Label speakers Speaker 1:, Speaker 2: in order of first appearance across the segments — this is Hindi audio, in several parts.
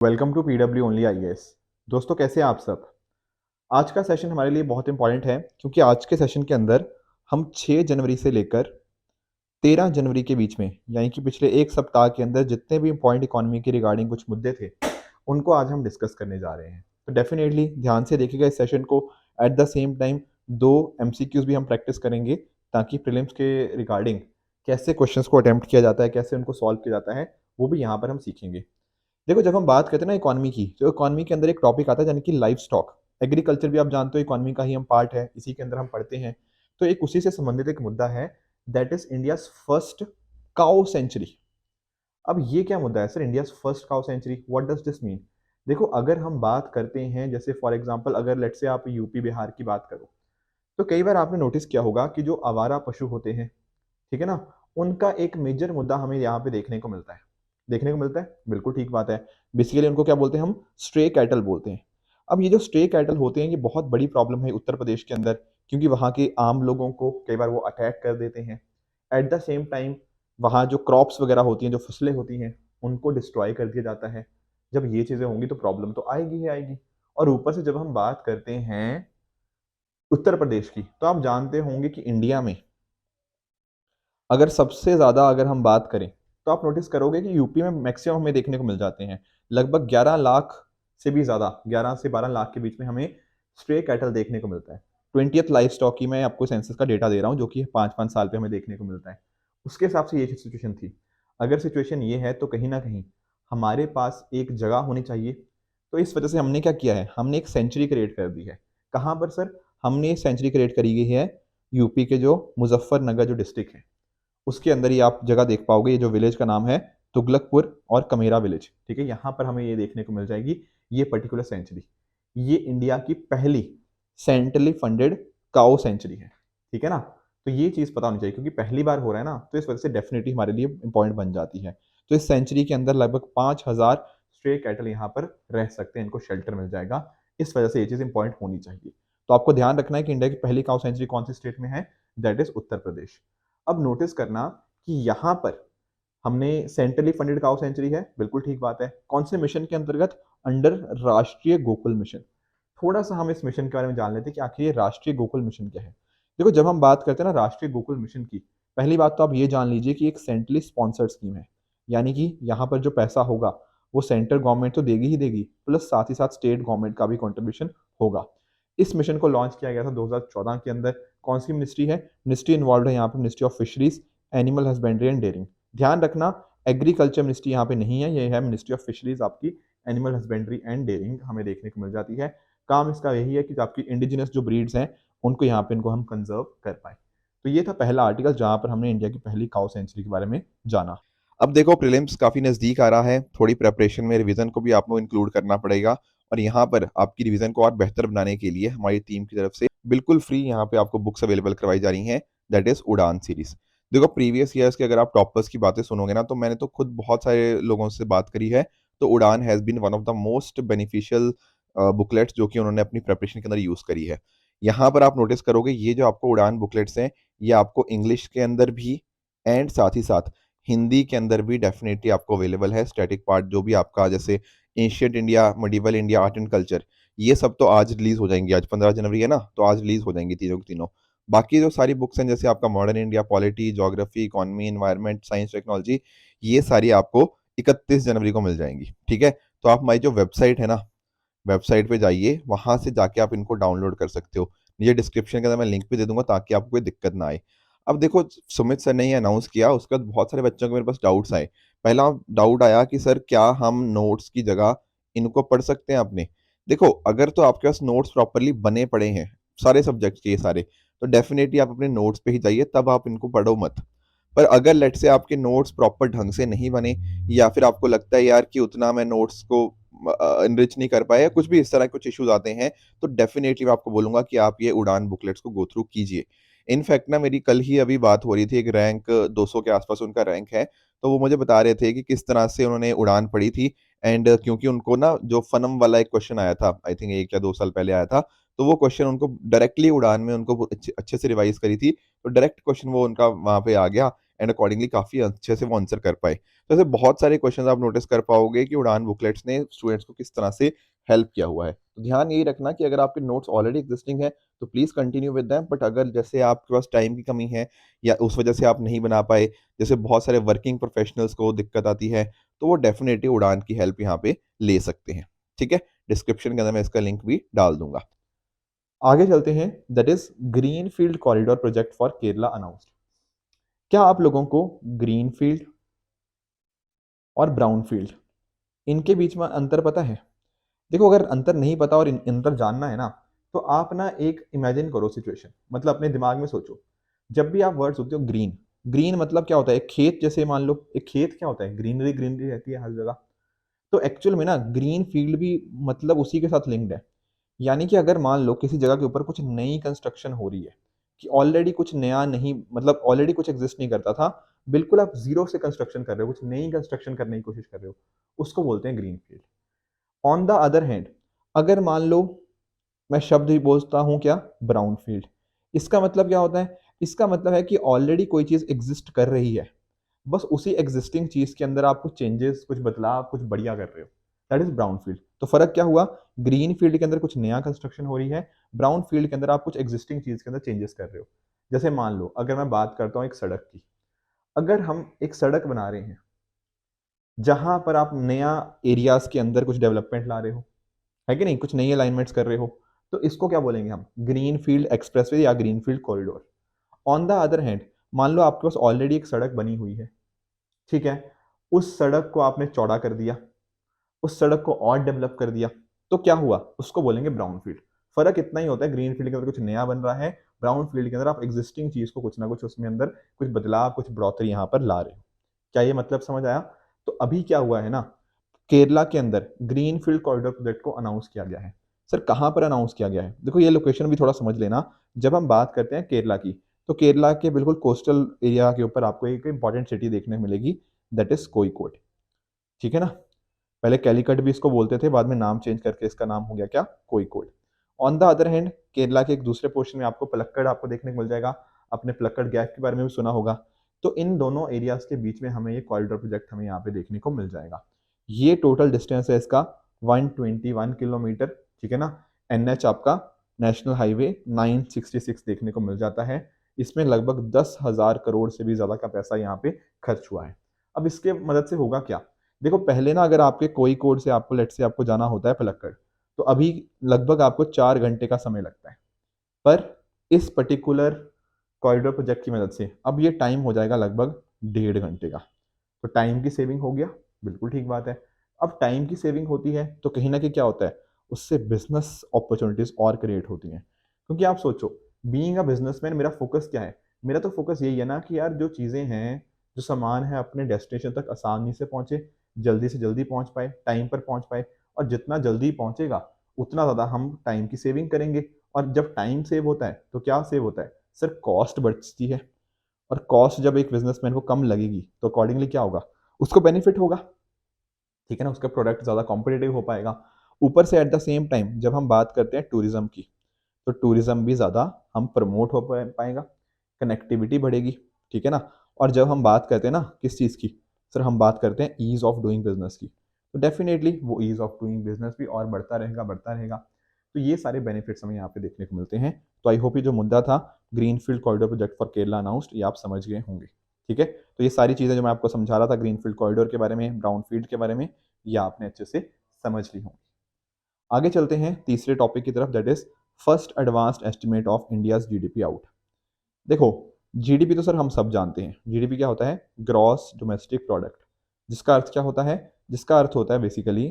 Speaker 1: Welcome to PW only IAS. दोस्तों कैसे हैं आप सब। आज का सेशन हमारे लिए बहुत इंपॉर्टेंट है क्योंकि आज के सेशन के अंदर हम 6 जनवरी से लेकर 13 जनवरी के बीच में यानी कि पिछले एक सप्ताह के अंदर जितने भी इंपॉर्टेंट इकोनॉमी के रिगार्डिंग कुछ मुद्दे थे उनको आज हम डिस्कस करने जा रहे हैं। तो डेफिनेटली ध्यान से देखिएगा इस सेशन को। At the same time 2 MCQs भी हम प्रैक्टिस करेंगे ताकि प्रीलिम्स के रिगार्डिंग कैसे क्वेश्चंस को अटेम्प्ट किया जाता है, कैसे उनको सॉल्व किया जाता है, वो भी यहाँ पर हम सीखेंगे। देखो जब हम बात करते हैं ना इकोनॉमी की, तो इकोनॉमी के अंदर एक टॉपिक आता है यानी कि लाइफ स्टॉक। एग्रीकल्चर भी आप जानते हो इकोनॉमी का ही हम पार्ट है, इसी के अंदर हम पढ़ते हैं। तो एक उसी से संबंधित एक मुद्दा है, that is India's first cow century. अब ये क्या मुद्दा है sir, India's first cow century, what does this mean. देखो अगर हम बात करते हैं जैसे फॉर एग्जांपल अगर लेट से आप यूपी बिहार की बात करो, तो कई बार आपने नोटिस किया होगा कि जो आवारा पशु होते हैं, ठीक है ना, उनका एक मेजर मुद्दा हमें यहाँ पे देखने को मिलता है। देखने को मिलता है, बिल्कुल ठीक बात है। बेसिकली उनको क्या बोलते हैं, हम स्ट्रे कैटल बोलते हैं। अब ये जो स्ट्रे कैटल होते हैं ये बहुत बड़ी प्रॉब्लम है उत्तर प्रदेश के अंदर, क्योंकि वहाँ के आम लोगों को कई बार वो अटैक कर देते हैं। एट द सेम टाइम वहाँ जो क्रॉप्स वगैरह होती हैं, जो फसलें होती हैं, उनको डिस्ट्रॉय कर दिया जाता है। जब ये चीज़ें होंगी तो प्रॉब्लम तो आएगी ही आएगी। और ऊपर से जब हम बात करते हैं उत्तर प्रदेश की, तो आप जानते होंगे कि इंडिया में अगर सबसे ज़्यादा अगर हम बात करें, तो आप नोटिस करोगे कि यूपी में मैक्सिमम हमें देखने को मिल जाते हैं। लगभग 11 लाख से भी ज़्यादा, 11 से 12 लाख के बीच में हमें स्ट्रे कैटल देखने को मिलता है। 20th लाइफ स्टॉक की मैं आपको सेंसस का डेटा दे रहा हूँ, जो कि 5-5 साल पे हमें देखने को मिलता है। उसके हिसाब से ये सिचुएशन थी। अगर सिचुएशन ये है तो कहीं ना कहीं हमारे पास एक जगह होनी चाहिए। तो इस वजह से हमने क्या किया है, हमने एक सेंचुरी क्रिएट कर दी है। कहाँ पर सर, हमने सेंचुरी क्रिएट करी गई है यूपी के जो मुजफ्फरनगर जो डिस्ट्रिक्ट है, उसके अंदर ही आप जगह देख पाओगे। ये जो विलेज का नाम है तुगलकपुर और कमेरा विलेज, ठीक है। यहाँ पर हमें ये देखने को मिल जाएगी ये पर्टिकुलर सेंचुरी। ये इंडिया की पहली सेंट्रली फंडेड काओ सेंचुरी है, ठीक है ना। तो ये चीज़ पता होनी चाहिए क्योंकि पहली बार हो रहा है ना, तो इस वजह से डेफिनेटली हमारे लिए इंपॉर्टेंट बन जाती है। तो इस सेंचुरी के अंदर लगभग 5,000 स्ट्रे कैटल यहाँ पर रह सकते हैं, इनको शेल्टर मिल जाएगा। इस वजह से ये चीज़ इंपॉर्टेंट होनी चाहिए। तो आपको ध्यान रखना है कि इंडिया की पहली काओ सेंचुरी कौन सी स्टेट में है, दैट इज उत्तर प्रदेश। अब नोटिस करना कि यहाँ पर हमने सेंट्रली फंडेड काउ सेंचुरी है, बिल्कुल ठीक बात है। कौन से मिशन के अंतर्गत, अंडर राष्ट्रीय गोकुल मिशन। थोड़ा सा हम इस मिशन के बारे में जान लेते हैं कि आखिर ये राष्ट्रीय गोकुल मिशन क्या है। देखो जब हम बात करते हैं ना राष्ट्रीय गोकुल मिशन की, पहली बात तो आप ये जान लीजिए कि एक सेंट्रली स्पॉन्सर्ड स्कीम है। यानी कि यहाँ पर जो पैसा होगा वो सेंट्रल गवर्नमेंट तो देगी ही देगी, प्लस साथ ही साथ स्टेट गवर्नमेंट का भी कंट्रीब्यूशन होगा। इस मिशन को लॉन्च किया गया था 2014 के अंदर। कौन सी मिनिस्ट्री है, मिनिस्ट्री इन्वॉल्व है यहाँ पे, ministry of fisheries, animal husbandry and dairying. ध्यान रखना एग्रीकल्चर मिनिस्ट्री यहाँ पे नहीं है, ये है मिनिस्ट्री ऑफ फिशरीज, आपकी एनिमल हस्बेंड्री एंड डेयरिंग हमें देखने को मिल जाती है। काम इसका यही है कि जो आपकी इंडिजिनस जो ब्रीड्स हैं उनको यहाँ पे इनको हम कंजर्व कर पाए। तो ये था पहला आर्टिकल जहाँ पर हमने इंडिया की पहली काउ सेंचुरी के बारे में जाना। अब देखो प्रीलिम्स काफ़ी नज़दीक आ रहा है, थोड़ी प्रेपरेशन में रिवीजन को भी आपको इंक्लूड करना पड़ेगा। और यहाँ पर आपकी रिवीजन को और बेहतर बनाने के लिए हमारी टीम की तरफ से बिल्कुल फ्री यहाँ पे आपको बुक्स अवेलेबल करवाई जा रही हैं, दैट इज उड़ान सीरीज। देखो प्रीवियस ईयर्स के अगर आप टॉपर्स की बातें सुनोगे ना, तो मैंने तो खुद बहुत सारे लोगों से बात करी है। तो Udaan has been one of the most beneficial booklets जो कि उन्होंने अपनी प्रेपरेशन के अंदर यूज़ करी है। यहाँ पर आप नोटिस करोगे ये जो आपको उड़ान बुकलेट्स हैं, ये आपको इंग्लिश के अंदर भी एंड साथ ही साथ हिंदी के अंदर भी डेफिनेटली आपको अवेलेबल है। स्टैटिक पार्ट जो भी आपका जैसे ancient India, medieval India, art and culture, ये सब तो आज रिलीज हो जाएंगी। आज 15 जनवरी है ना, तो आज रिलीज हो जाएंगी तीनों की तीनों। बाकी जो सारी बुक्स हैं जैसे आपका modern India, polity, geography, economy, environment, science, technology, ये सारी आपको 31 जनवरी को मिल जाएंगी, ठीक है। तो आप हमारी जो वेबसाइट है ना, वेबसाइट पे जाइए, वहाँ से जाके आप इनको डाउनलोड कर सकते हो। नीचे डिस्क्रिप्शन के अंदर मैं लिंक भी दे दूंगा ताकि आपको कोई दिक्कत ना आए। अब देखो सुमित सर ने ये अनाउंस किया, उसके बाद बहुत सारे बच्चों के मेरे पास डाउट्स आए। पहला डाउट आया कि सर क्या हम नोट्स की जगह इनको पढ़ सकते हैं अपने। देखो अगर तो आपके पास नोट्स प्रॉपरली बने पड़े हैं सारे सब्जेक्ट के, ये सारे, तो डेफिनेटली आप अपने नोट्स पे ही जाइए, तब आप इनको पढ़ो मत। पर अगर लेट से आपके नोट्स प्रॉपर ढंग से नहीं बने, या फिर आपको लगता है यार कि उतना मैं नोट्स को इनरिच नहीं कर पाया, कुछ भी इस तरह कुछ इश्यूज आते हैं, तो डेफिनेटली मैं आपको बोलूंगा कि आप ये उड़ान बुकलेट्स को गो थ्रू कीजिए। इनफैक्ट ना मेरी कल ही अभी बात हो रही थी, एक रैंक 200 के आसपास उनका रैंक है, तो वो मुझे बता रहे थे कि किस तरह से उन्होंने उड़ान पढ़ी थी। एंड क्योंकि उनको ना जो फनम वाला एक क्वेश्चन आया था, आई थिंक 1 या 2 साल पहले आया था, तो वो क्वेश्चन उनको डायरेक्टली उड़ान में उनको अच्छे अच्छे से रिवाइज करी थी, तो डायरेक्ट क्वेश्चन वो उनका वहां पे आ गया। एंड अकॉर्डिंगली काफ़ी अच्छे से वो आंसर कर पाए। तो ऐसे बहुत सारे क्वेश्चन आप नोटिस कर पाओगे कि उड़ान बुकलेट्स ने स्टूडेंट्स को किस तरह से हेल्प किया हुआ है। तो ध्यान यही रखना कि अगर आपके नोट्स ऑलरेडी एग्जिस्टिंग है तो please continue with them, but अगर जैसे आपके पास टाइम की कमी है या उस वजह से आप नहीं बना पाए, जैसे बहुत सारे वर्किंग प्रोफेशनल्स को दिक्कत आती है, तो वो डेफिनेटली उड़ान की हेल्प यहाँ पे ले सकते हैं। ठीक है, डिस्क्रिप्शन के अंदर मैं इसका लिंक भी डाल दूंगा। आगे चलते हैं, that is green field corridor project for Kerala announced. क्या आप लोगों को ग्रीन फील्ड और ब्राउन फील्ड इनके बीच में अंतर पता है? देखो, अगर अंतर नहीं पता और अंतर जानना है ना, तो आप ना एक इमेजिन करो सिचुएशन, मतलब अपने दिमाग में सोचो। जब भी आप वर्ड सुनते हो ग्रीन, ग्रीन मतलब क्या होता है? एक खेत, जैसे मान लो एक खेत क्या होता है? ग्रीनरी ग्रीनरी रहती है हर जगह। तो एक्चुअल में ना ग्रीन फील्ड भी मतलब उसी के साथ लिंक्ड है। यानी कि अगर मान लो किसी जगह के ऊपर कुछ नई कंस्ट्रक्शन हो रही है, कि ऑलरेडी कुछ नया नहीं, मतलब ऑलरेडी कुछ एग्जिस्ट नहीं करता था, बिल्कुल आप जीरो से कंस्ट्रक्शन कर रहे हो, कुछ नई कंस्ट्रक्शन करने की कोशिश कर रहे हो, उसको बोलते हैं green field. On the other hand, अगर मान लो मैं शब्द ही बोलता हूँ क्या? Brown field. इसका मतलब क्या होता है? इसका मतलब है कि ऑलरेडी कोई चीज़ एग्जिस्ट कर रही है, बस उसी एग्जिस्टिंग चीज़ के अंदर आप कुछ चेंजेस, कुछ बदलाव, कुछ बढ़िया कर रहे हो। That is brown field. तो फ़र्क क्या हुआ? ग्रीन फील्ड के अंदर कुछ नया कंस्ट्रक्शन हो रही है, ब्राउन फील्ड के अंदर आप कुछ एग्जिस्टिंग चीज़ के अंदर चेंजेस कर रहे हो। जैसे मान लो अगर मैं बात करता हूँ एक सड़क की, अगर हम एक सड़क बना रहे हैं, जहाँ पर आप नया एरियाज़ के अंदर कुछ डेवलपमेंट ला रहे हो, है कि नहीं? कुछ नई अलाइनमेंट्स कर रहे हो, तो इसको क्या बोलेंगे हम? ग्रीन फील्ड एक्सप्रेसवे या green field corridor. On the other hand, मान लो आपके पास ऑलरेडी एक सड़क बनी हुई है, ठीक है? उस सड़क को आपने चौड़ा कर दिया, उस सड़क को और डेवलप कर दिया, तो क्या हुआ? उसको बोलेंगे ब्राउन फील्ड। फ़र्क इतना ही होता है, ग्रीन फील्ड के अंदर कुछ नया बन रहा है, ब्राउन फील्ड के अंदर आप एक्जिस्टिंग चीज़ को कुछ ना कुछ उसमें अंदर कुछ बदलाव, कुछ बढ़ोतरी यहाँ पर ला रहे हो। क्या ये मतलब समझ आया? तो अभी क्या हुआ है ना, केरला के अंदर ग्रीन फील्ड कॉरिडोर प्रोजेक्ट को अनाउंस किया गया है। सर कहाँ पर अनाउंस किया गया है? देखो ये लोकेशन भी थोड़ा समझ लेना। जब हम बात करते हैं केरला की, तो केरला के बिल्कुल कोस्टल एरिया के ऊपर आपको एक इंपॉर्टेंट सिटी देखने को मिलेगी, दैट इज कोझिकोड। ठीक है ना? पहले कैलीकट भी इसको बोलते थे, बाद में नाम चेंज करके इसका नाम हो गया क्या? Kozhikode. On the other hand, Kerala के एक दूसरे पोर्शन में आपको पलक्कड़ आपको देखने को मिल जाएगा। आपने पलक्कड़ गैप के बारे में भी सुना होगा। तो इन दोनों एरियाज के बीच में हमें ये कॉरिडोर प्रोजेक्ट हमें यहाँ पे देखने को मिल जाएगा। ये टोटल डिस्टेंस है इसका 121 किलोमीटर। ठीक है ना? एनएच आपका नेशनल हाईवे 966 देखने को मिल जाता है। इसमें लगभग 10,000 करोड़ से भी ज़्यादा का पैसा यहाँ पे खर्च हुआ है। अब इसके मदद से होगा क्या? देखो पहले ना, अगर आपके कोझिकोड से आपको लेट से आपको जाना होता है पलक्कड़, तो अभी लगभग आपको 4 घंटे का समय लगता है। पर इस पर्टिकुलर कॉरिडोर प्रोजेक्ट की मदद से अब ये टाइम हो जाएगा लगभग 1.5 घंटे का। तो टाइम की सेविंग हो गया, बिल्कुल ठीक बात है। अब टाइम की सेविंग होती है तो कहीं ना कहीं क्या होता है, उससे बिजनेस अपॉर्चुनिटीज और क्रिएट होती हैं। क्योंकि आप सोचो, बीइंग अ बिजनेसमैन मेरा फोकस क्या है? मेरा तो फोकस यही है ना कि यार जो चीज़ें हैं, जो सामान है, अपने डेस्टिनेशन तक आसानी से पहुंचे, जल्दी से जल्दी पहुंच पाए, टाइम पर पहुंच पाए। और जितना जल्दी पहुंचेगा उतना ज़्यादा हम टाइम की सेविंग करेंगे। और जब टाइम सेव होता है तो क्या सेव होता है? सर कॉस्ट बचती है। और कॉस्ट जब एक बिजनेसमैन को कम लगेगी तो अकॉर्डिंगली क्या होगा? उसको बेनिफिट होगा। ठीक है ना? उसका प्रोडक्ट ज़्यादा कॉम्पिटिटिव हो पाएगा। ऊपर से एट द सेम टाइम जब हम बात करते हैं टूरिज्म की, तो टूरिज्म भी ज़्यादा हम प्रमोट हो पाएगा, कनेक्टिविटी बढ़ेगी। ठीक है ना? और जब हम बात करते हैं ना किस चीज़ की, सर हम बात करते हैं ईज़ ऑफ डूइंग बिजनेस की, तो डेफिनेटली वो ईज़ ऑफ डूइंग बिजनेस भी और बढ़ता रहेगा, बढ़ता रहेगा। तो ये सारे बेनिफिट्स हमें यहाँ पे देखने को मिलते हैं। तो आई होप ये जो मुद्दा था greenfield corridor project for Kerala announced, ये आप समझ गए होंगे। ठीक है? तो ये सारी चीज़ें जो मैं आपको समझा रहा था ग्रीनफील्ड कॉरिडोर के बारे में, ब्राउन फील्ड के बारे में, ये आपने अच्छे से समझ ली होंगी। आगे चलते हैं तीसरे टॉपिक की तरफ, that is first advanced estimate of India's GDP out. देखो, जीडीपी तो सर हम सब जानते हैं। जीडीपी क्या होता है? Gross domestic product. जिसका अर्थ क्या होता है? जिसका अर्थ होता है बेसिकली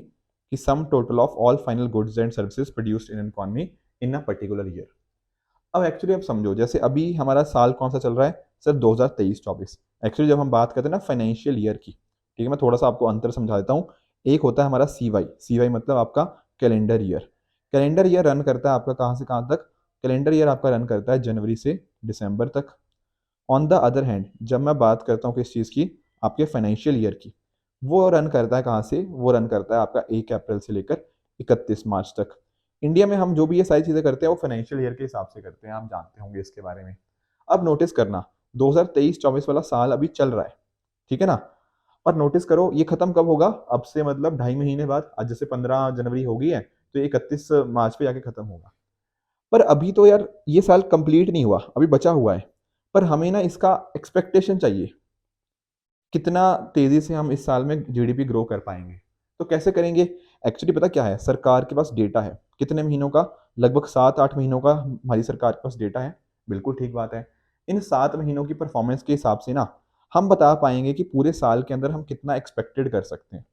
Speaker 1: कि sum total of all final goods and services produced in economy in a particular year. अब एक्चुअली आप समझो, जैसे अभी हमारा साल कौन सा चल रहा है? सर 2023-24। एक्चुअली जब हम बात करते हैं ना फाइनेंशियल ईयर की, ठीक है, मैं थोड़ा सा आपको अंतर समझा देता हूँ। एक होता है हमारा सीवाई। सीवाई मतलब आपका calendar year. Calendar year run करता है आपका कहाँ से कहाँ तक? कैलेंडर ईयर आपका रन करता है जनवरी से दिसंबर तक। ऑन द अदर हैंड जब मैं बात करता हूँ किस चीज़ की, आपके फाइनेंशियल ईयर की, वो रन करता है कहाँ से? वो रन करता है आपका 1 अप्रैल से लेकर 31 मार्च तक। इंडिया में हम जो भी ये सारी चीज़ें करते हैं वो फाइनेंशियल ईयर के हिसाब से करते हैं, आप जानते होंगे इसके बारे में। अब नोटिस करना, 2023-24 वाला साल अभी चल रहा है, ठीक है ना? और नोटिस करो ये खत्म कब होगा? अब से मतलब 2.5 महीने बाद। आज जैसे 15 जनवरी हो गई है, तो ये 31 मार्च पे जाके खत्म होगा। पर अभी तो यार ये साल कंप्लीट नहीं हुआ, अभी बचा हुआ है। पर हमें ना इसका एक्सपेक्टेशन चाहिए, कितना तेज़ी से हम इस साल में जीडीपी ग्रो कर पाएँगे। तो कैसे करेंगे? एक्चुअली पता क्या है, सरकार के पास डेटा है। कितने महीनों का? लगभग 7-8 महीनों का हमारी सरकार के पास डेटा है। बिल्कुल ठीक बात है। इन 7 महीनों की परफ़ॉर्मेंस के हिसाब से ना, हम बता पाएँगे कि पूरे साल के अंदर हम कितना एक्सपेक्टेड कर सकते हैं।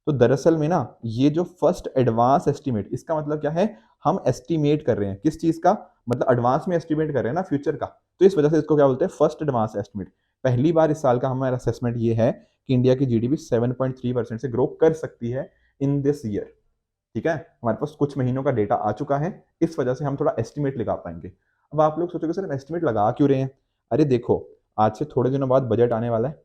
Speaker 1: तो दरअसल में ना, ये जो फर्स्ट एडवांस एस्टीमेट, इसका मतलब क्या है? हम एस्टीमेट कर रहे हैं किस चीज़ का? मतलब एडवांस में एस्टीमेट कर रहे हैं ना फ्यूचर का। तो इस वजह से इसको क्या बोलते हैं? First advance estimate. पहली बार इस साल का हमारा असेसमेंट ये है कि इंडिया की जीडीपी 7.3% से ग्रो कर सकती है इन दिस ईयर। ठीक है? हमारे पास कुछ महीनों का डेटा आ चुका है, इस वजह से हम थोड़ा एस्टीमेट लगा पाएँगे। अब आप लोग सोचोगे सर हम एस्टीमेट लगा क्यों रहे हैं? अरे देखो, आज से थोड़े दिनों बाद बजट आने वाला है।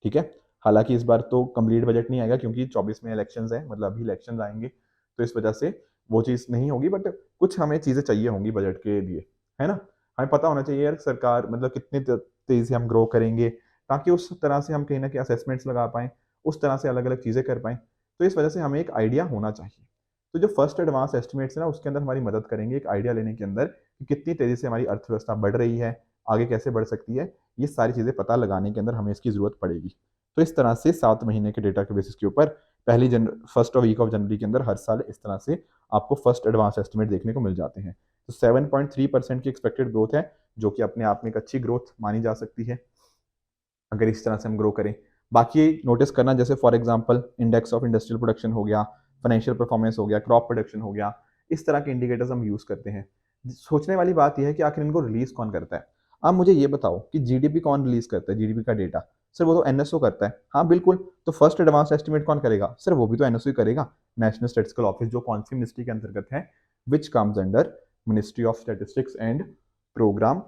Speaker 1: ठीक है? हालाँकि इस बार तो कंप्लीट बजट नहीं आएगा क्योंकि 24 में इलेक्शंस हैं, मतलब अभी इलेक्शंस आएँगे, तो इस वजह से वो चीज़ नहीं होगी, बट कुछ हमें चीज़ें चाहिए होंगी बजट के लिए, है ना? हमें पता होना चाहिए यार सरकार मतलब कितनी तेज़ी से हम ग्रो करेंगे, ताकि उस तरह से हम कहीं न कहीं असेसमेंट्स लगा पाएँ, उस तरह से अलग-अलग चीज़ें कर पाएँ। तो इस वजह से हमें एक आइडिया होना चाहिए। तो जो फर्स्ट एडवांस एस्टिमेट्स है ना, उसके अंदर हमारी मदद करेंगे एक आइडिया लेने के अंदर कि कितनी तेज़ी से हमारी अर्थव्यवस्था बढ़ रही है, आगे कैसे बढ़ सकती है, ये सारी चीज़ें पता लगाने के अंदर हमें इसकी ज़रूरत पड़ेगी। तो इस तरह से 7 महीने के डेटा के बेसिस के ऊपर फर्स्ट वीक ऑफ जनवरी के अंदर हर साल इस तरह से आपको फर्स्ट एडवांस एस्टिमेट देखने को मिल जाते हैं। तो 7.3% की एक्सपेक्टेड ग्रोथ है, जो कि अपने आप में एक अच्छी ग्रोथ मानी जा सकती है, अगर इस तरह से हम ग्रो करें। बाकी नोटिस करना, जैसे for example index of industrial production हो गया, फाइनेंशियल परफॉर्मेंस हो गया, क्रॉप प्रोडक्शन हो गया, इस तरह के इंडिकेटर्स हम यूज़ करते हैं। सोचने वाली बात ये है कि आखिर इनको रिलीज़ कौन करता है? आप मुझे ये बताओ कि जीडीपी कौन रिलीज़ करता है, जीडीपी का डेटा? सर वो तो एनएसओ करता है। हाँ, बिल्कुल। तो फर्स्ट एडवांस एस्टिमेट कौन करेगा? सर वो भी तो एनएसओ ही करेगा। नेशनल स्टैटिस्टिकल ऑफिस, जो कौन-सी मिनिस्ट्री के अंतर्गत है? Which comes under ministry of statistics and programme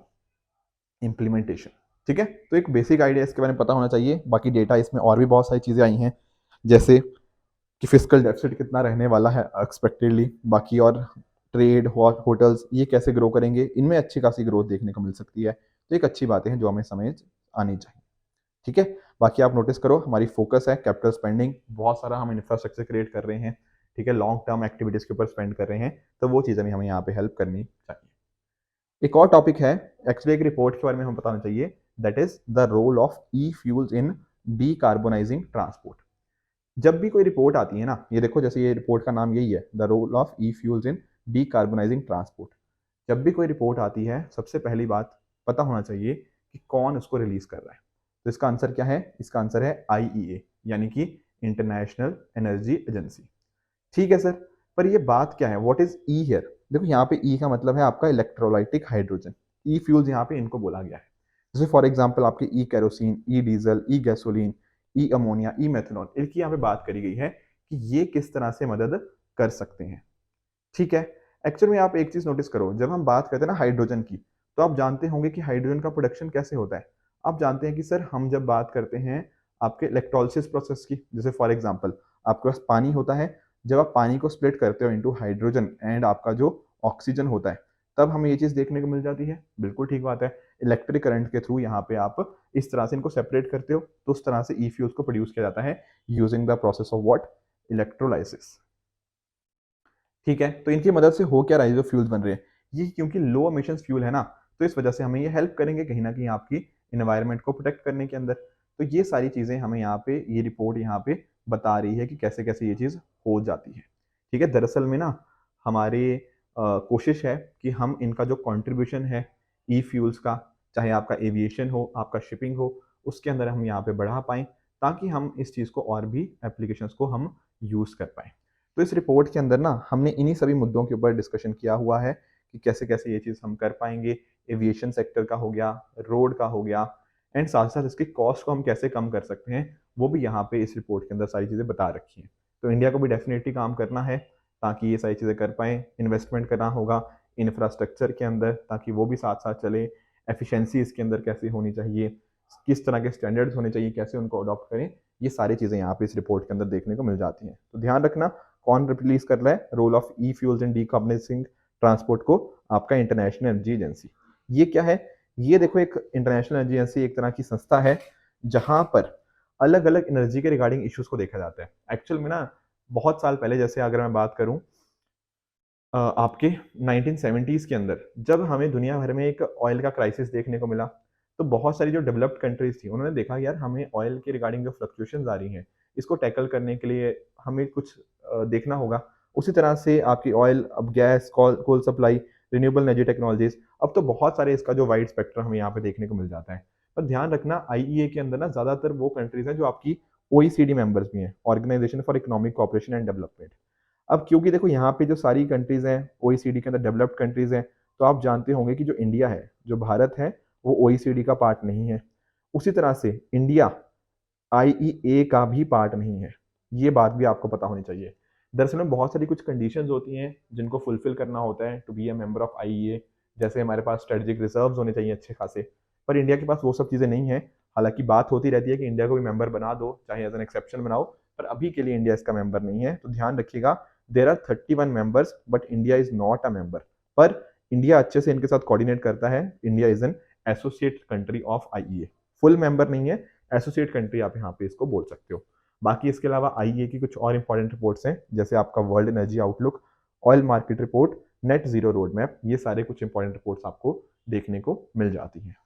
Speaker 1: implementation. ठीक है? तो एक बेसिक आइडिया इसके बारे में पता होना चाहिए। बाकी डेटा इसमें और भी बहुत सारी चीज़ें आई हैं, जैसे कि फिस्कल डेफिसिट कितना रहने वाला है एक्सपेक्टेडली, बाकी और ट्रेड, होटल्स ये कैसे ग्रो करेंगे, इनमें अच्छी खासी ग्रोथ देखने को मिल सकती है। तो एक अच्छी बातें हैं जो हमें समझ आनी चाहिए। ठीक है? बाकी आप नोटिस करो हमारी फोकस है कैपिटल स्पेंडिंग, बहुत सारा हम इंफ्रास्ट्रक्चर क्रिएट कर रहे हैं। ठीक है? लॉन्ग टर्म एक्टिविटीज़ के ऊपर स्पेंड कर रहे हैं, तो वो चीज़ें भी हमें यहाँ पे हेल्प करनी चाहिए। एक और टॉपिक है, एक्चुअली एक रिपोर्ट के बारे में हमें बताना चाहिए, that is the role of e fuels in decarbonising transport. जब भी कोई रिपोर्ट आती है ना, ये देखो जैसे ये रिपोर्ट का नाम यही है, the role of e fuels in decarbonising transport. जब भी कोई रिपोर्ट आती है, सबसे पहली बात पता होना चाहिए कि कौन उसको रिलीज कर रहा है। तो इसका आंसर क्या है? इसका आंसर है आईईए, यानी कि इंटरनेशनल एनर्जी एजेंसी। ठीक है सर, पर ये बात क्या है? What is E here? देखो यहाँ पे ई का मतलब है आपका इलेक्ट्रोलाइटिक हाइड्रोजन। ई फ्यूल्स यहाँ पे इनको बोला गया है। जैसे फॉर एग्जांपल आपके ई केरोसिन, ई डीजल, ई गैसोलीन, ई अमोनिया, ई मेथनॉल, इनकी यहाँ पे बात करी गई है कि ये किस तरह से मदद कर सकते हैं। ठीक है? एक्चुअल में आप एक चीज नोटिस करो, जब हम बात करते हैं ना हाइड्रोजन की, तो आप जानते होंगे कि हाइड्रोजन का प्रोडक्शन कैसे होता है। आप जानते हैं कि सर हम जब बात करते हैं आपके इलेक्ट्रोलिसिस प्रोसेस की, जैसे फॉर एग्जांपल आपके पास पानी होता है, जब आप पानी को स्प्लिट करते हो इनटू हाइड्रोजन एंड आपका जो ऑक्सीजन होता है, तब हमें ये चीज़ देखने को मिल जाती है। बिल्कुल ठीक बात है। इलेक्ट्रिक करंट के थ्रू यहाँ पे आप इस तरह से इनको सेपरेट करते हो, तो उस तरह से ई फ्यूल्स को प्रोड्यूस किया जाता है using the process of what? Electrolysis. ठीक है? तो इनकी मदद से हो क्या रहा है, जो फ्यूल्स बन रहे हैं, ये क्योंकि लो एमिशंस फ्यूल है ना, तो इस वजह से हमें ये हेल्प करेंगे कहीं न कहीं आपकी एनवायरनमेंट को प्रोटेक्ट करने के अंदर। तो ये सारी चीज़ें हमें यहाँ पे ये रिपोर्ट यहाँ पे बता रही है कि कैसे-कैसे ये चीज़ हो जाती है। ठीक है? दरअसल में ना हमारी कोशिश है कि हम इनका जो कंट्रीब्यूशन है ई फ्यूल्स का, चाहे आपका एविएशन हो, आपका शिपिंग हो, उसके अंदर हम यहाँ पे बढ़ा पाएँ, ताकि हम इस चीज़ को और भी एप्लीकेशंस को हम यूज़ कर पाएँ। तो इस रिपोर्ट के अंदर ना हमने इन्हीं सभी मुद्दों के ऊपर डिस्कशन किया हुआ है कि कैसे-कैसे ये चीज़ हम कर पाएँगे। एविएशन सेक्टर का हो गया, रोड का हो गया, एंड साथ-साथ इसकी कॉस्ट को हम कैसे कम कर सकते हैं, वो भी यहाँ पे इस रिपोर्ट के अंदर सारी चीज़ें बता रखी हैं। तो इंडिया को भी डेफ़िनेटली काम करना है, ताकि ये सारी चीज़ें कर पाएँ। इन्वेस्टमेंट करना होगा इंफ्रास्ट्रक्चर के अंदर, ताकि वो भी साथ-साथ चले। एफिशिएंसी इसके अंदर कैसे होनी चाहिए, किस तरह के स्टैंडर्ड्स होने चाहिए, कैसे उनको अडॉप्ट करें, ये सारी चीज़ें यहाँ पे इस रिपोर्ट के अंदर देखने को मिल जाती हैं। तो ध्यान रखना, कौन रिलीज कर रहा है role of e fuels in decarbonising transport को? आपका इंटरनेशनल एनर्जी एजेंसी। ये क्या है? ये देखो एक इंटरनेशनल एनर्जी एजेंसी एक तरह की संस्था है जहाँ पर अलग अलग एनर्जी के रिगार्डिंग इश्यूज को देखा जाता है। एक्चुअल में ना बहुत साल पहले, जैसे अगर मैं बात करूं आपके 1970s के अंदर, जब हमें दुनिया भर में एक ऑयल का क्राइसिस देखने को मिला, तो बहुत सारी जो डेवलप्ड कंट्रीज थी उन्होंने देखा यार हमें ऑयल के रिगार्डिंग जो फ्लक्चुएशंस आ रही हैं इसको टैकल करने के लिए हमें कुछ देखना होगा। उसी तरह से आपकी ऑयल, अब gas, coal supply, renewable energy technologies, अब तो बहुत सारे इसका जो वाइड स्पेक्ट्रम हमें यहाँ पे देखने को मिल जाता है। पर ध्यान रखना आईईए के अंदर ना ज़्यादातर वो कंट्रीज हैं जो आपकी ओईसीडी मेंबर्स भी हैं, organisation for economic cooperation and development. अब क्योंकि देखो यहाँ पे जो सारी कंट्रीज हैं ओईसीडी के अंदर डेवलप्ड कंट्रीज हैं, तो आप जानते होंगे कि जो इंडिया है, जो भारत है, वो ओईसीडी का पार्ट नहीं है। उसी तरह से इंडिया आईईए का भी पार्ट नहीं है। ये बात भी आपको पता होनी चाहिए। दरअसल में बहुत सारी कुछ कंडीशंस होती हैं जिनको फुलफिल करना होता है to be a member of IEA. जैसे हमारे पास स्ट्रेटेजिक रिजर्व्स होने चाहिए अच्छे खासे, पर इंडिया के पास वो सब चीज़ें नहीं है। हालांकि बात होती रहती है कि इंडिया को भी मेंबर बना दो, चाहे एज एन एक्सेप्शन बनाओ, पर अभी के लिए इंडिया इसका मेंबर नहीं है। तो ध्यान रखिएगा, there are 31 members but India is not a member. पर इंडिया अच्छे से इनके साथ कोऑर्डिनेट करता है। India is an associate country of IEA, full member नहीं है, एसोसिएट कंट्री आप यहाँ पे इसको बोल सकते हो। बाकी इसके अलावा आईईए की कुछ और इंपॉर्टेंट रिपोर्ट्स हैं, जैसे आपका world energy outlook, oil market report, net zero road map, ये सारे कुछ इंपॉर्टेंट रिपोर्ट्स आपको देखने को मिल जाती हैं।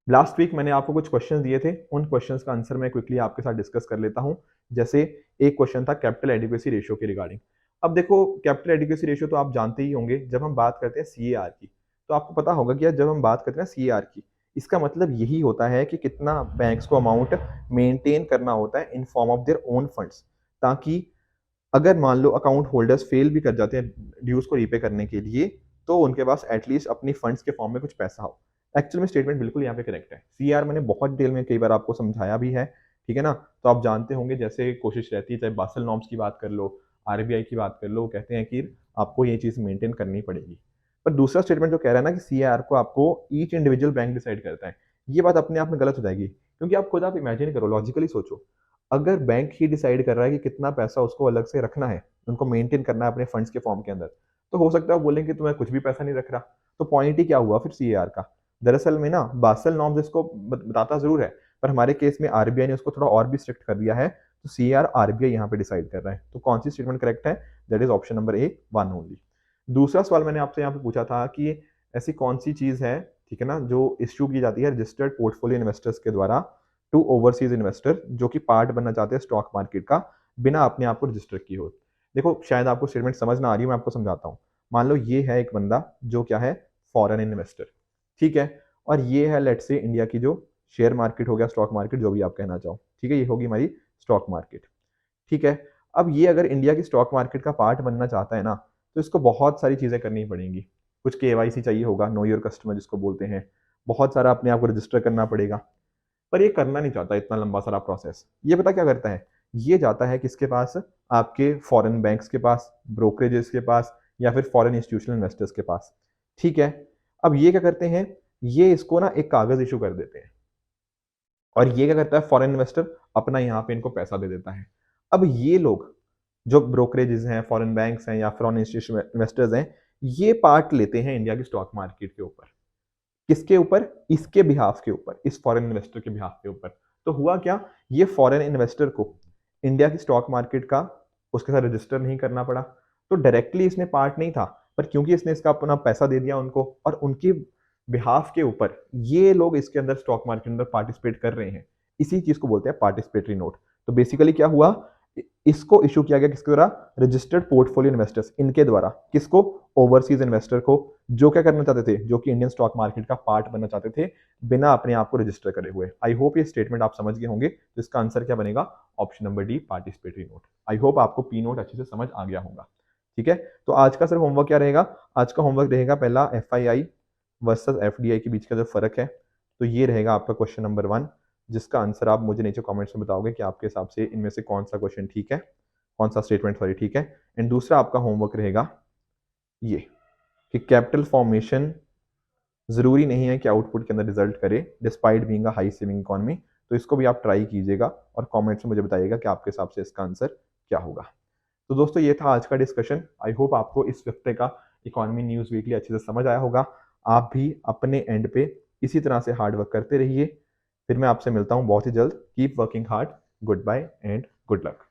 Speaker 1: लास्ट वीक मैंने आपको कुछ क्वेश्चंस दिए थे, उन क्वेश्चंस का आंसर मैं क्विकली आपके साथ डिस्कस कर लेता हूं। जैसे एक क्वेश्चन था कैपिटल एडिक्वेसी रेशियो के रिगार्डिंग। अब देखो कैपिटल एडिक्वेसी रेशियो तो आप जानते ही होंगे, जब हम बात करते हैं सीएआर की, तो आपको पता होगा कि यार जब हम बात करते हैं सीएआर की, इसका मतलब यही होता है कि कितना बैंक्स को अमाउंट मेंटेन करना होता है in form of their own funds, ताकि अगर मान लो अकाउंट होल्डर्स फेल भी कर जाते हैं ड्यूज को रीपे करने के लिए, तो उनके पास एटलीस्ट अपनी फंड्स के फॉर्म में कुछ पैसा हो। एक्चुअल में स्टेटमेंट बिल्कुल यहाँ पे करेक्ट है। सीआर मैंने बहुत डिटेल में कई बार आपको समझाया भी है, ठीक है ना। तो आप जानते होंगे, जैसे कोशिश रहती है, चाहे बासल नॉर्म्स की बात कर लो, आरबीआई की बात कर लो, कहते हैं कि आपको ये चीज़ मेंटेन करनी पड़ेगी। पर दूसरा स्टेटमेंट जो कह रहा है ना कि सीआर को आपको ईच इंडिविजुअल बैंक डिसाइड करता है, ये बात अपने आप में गलत हो जाएगी। क्योंकि आप खुद आप इमेजिन करो, लॉजिकली सोचो, अगर बैंक ही डिसाइड कर रहा है कि कितना पैसा उसको अलग से रखना है, उनको मेंटेन करना है अपने फंड्स के फॉर्म के अंदर, तो हो सकता है वो बोलेंगे कि तुम्हें कुछ भी पैसा नहीं रख रहा। तो पॉइंट ही क्या हुआ फिर सीएआर का? दरअसल में ना बासल नॉर्म्स इसको बताता जरूर है, पर हमारे केस में आरबीआई ने उसको थोड़ा और भी स्ट्रिक्ट कर दिया है। तो सीआर आरबीआई यहाँ पे डिसाइड कर रहा है। तो कौन सी स्टेटमेंट करेक्ट है? That is option number A, one only. दूसरा सवाल मैंने आपसे यहाँ पे पूछा था कि ऐसी कौन सी चीज है, ठीक है ना, जो इश्यू की जाती है रजिस्टर्ड पोर्टफोलियो इन्वेस्टर्स के द्वारा टू ओवरसीज इन्वेस्टर जो कि पार्ट बनना चाहते हैं स्टॉक मार्केट का, बिना अपने आप को रजिस्टर किए हो। देखो शायद आपको स्टेटमेंट समझ ना आ रही है, मैं आपको समझाता हूँ। मान लो ये है एक बंदा जो क्या है, फॉरेन इन्वेस्टर, ठीक है, और ये है लेट्स से इंडिया की जो शेयर मार्केट हो गया, स्टॉक मार्केट, जो भी आप कहना चाहो, ठीक है, ये होगी हमारी स्टॉक मार्केट, ठीक है। अब ये अगर इंडिया की स्टॉक मार्केट का पार्ट बनना चाहता है ना, तो इसको बहुत सारी चीज़ें करनी पड़ेंगी। कुछ केवाईसी चाहिए होगा, नो योर कस्टमर जिसको बोलते हैं, बहुत सारा अपने आप को रजिस्टर करना पड़ेगा। पर ये करना नहीं चाहता इतना लंबा सारा प्रोसेस। ये पता क्या करता है, ये जाता है किसके पास, आपके फॉरेन बैंक्स के पास, ब्रोकरेजेस के पास, या फिर फॉरेन इंस्टीट्यूशनल इन्वेस्टर्स के पास, ठीक है। अब ये क्या करते हैं, ये इसको ना एक कागज इशू कर देते हैं, और ये क्या करता है, फॉरेन इन्वेस्टर अपना यहाँ पे इनको पैसा दे देता है। अब ये लोग जो ब्रोकरेजेस हैं, फॉरेन बैंक्स हैं, या फॉरेन इंस्टीट्यूशनल इन्वेस्टर्स हैं, ये पार्ट लेते हैं इंडिया की स्टॉक मार्केट के ऊपर। किसके ऊपर? इसके बिहाफ के ऊपर, इस फॉरेन इन्वेस्टर के बिहाफ के ऊपर। तो हुआ क्या, ये फॉरेन इन्वेस्टर को इंडिया की स्टॉक मार्केट का उसके साथ रजिस्टर नहीं करना पड़ा। तो डायरेक्टली इसमें पार्ट नहीं था, पर क्योंकि इसने इसका अपना पैसा दे दिया उनको, और उनके बिहाफ के ऊपर ये लोग इसके अंदर स्टॉक मार्केट के अंदर पार्टिसिपेट कर रहे हैं, इसी चीज को बोलते हैं पार्टिसिपेटरी नोट। तो बेसिकली क्या हुआ, इसको इशू किया गया किसके द्वारा, रजिस्टर्ड पोर्टफोलियो इन्वेस्टर्स, इनके द्वारा। किसको? ओवरसीज इन्वेस्टर को, जो क्या करना चाहते थे, जो कि इंडियन स्टॉक मार्केट का पार्ट बनना चाहते थे बिना अपने आप को रजिस्टर करे हुए। आई होप ये स्टेटमेंट आप समझ गए होंगे। तो इसका आंसर क्या बनेगा, option number D, participatory note. I hope आपको पी नोट अच्छे से समझ आ गया होगा, ठीक है। तो आज का सिर्फ होमवर्क क्या रहेगा, आज का होमवर्क रहेगा पहला एफआईआई वर्सेस एफडीआई के बीच का जो फर्क है, तो ये रहेगा आपका क्वेश्चन नंबर 1, जिसका आंसर आप मुझे नीचे कमेंट्स में बताओगे कि आपके हिसाब से इनमें से कौन सा क्वेश्चन ठीक है, कौन सा स्टेटमेंट सॉरी ठीक है। एंड दूसरा आपका होमवर्क रहेगा ये कि कैपिटल फॉर्मेशन जरूरी नहीं है कि आउटपुट के अंदर रिजल्ट करे despite being a high saving economy. तो इसको भी आप ट्राई कीजिएगा और कमेंट्स में मुझे बताइएगा कि आपके हिसाब से इसका आंसर क्या होगा। तो दोस्तों ये था आज का डिस्कशन। आई होप आपको इस हफ्ते का इकोनॉमी न्यूज़ वीकली अच्छे से समझ आया होगा। आप भी अपने एंड पे इसी तरह से हार्ड वर्क करते रहिए। फिर मैं आपसे मिलता हूँ बहुत ही जल्द। Keep working hard. Goodbye and good luck.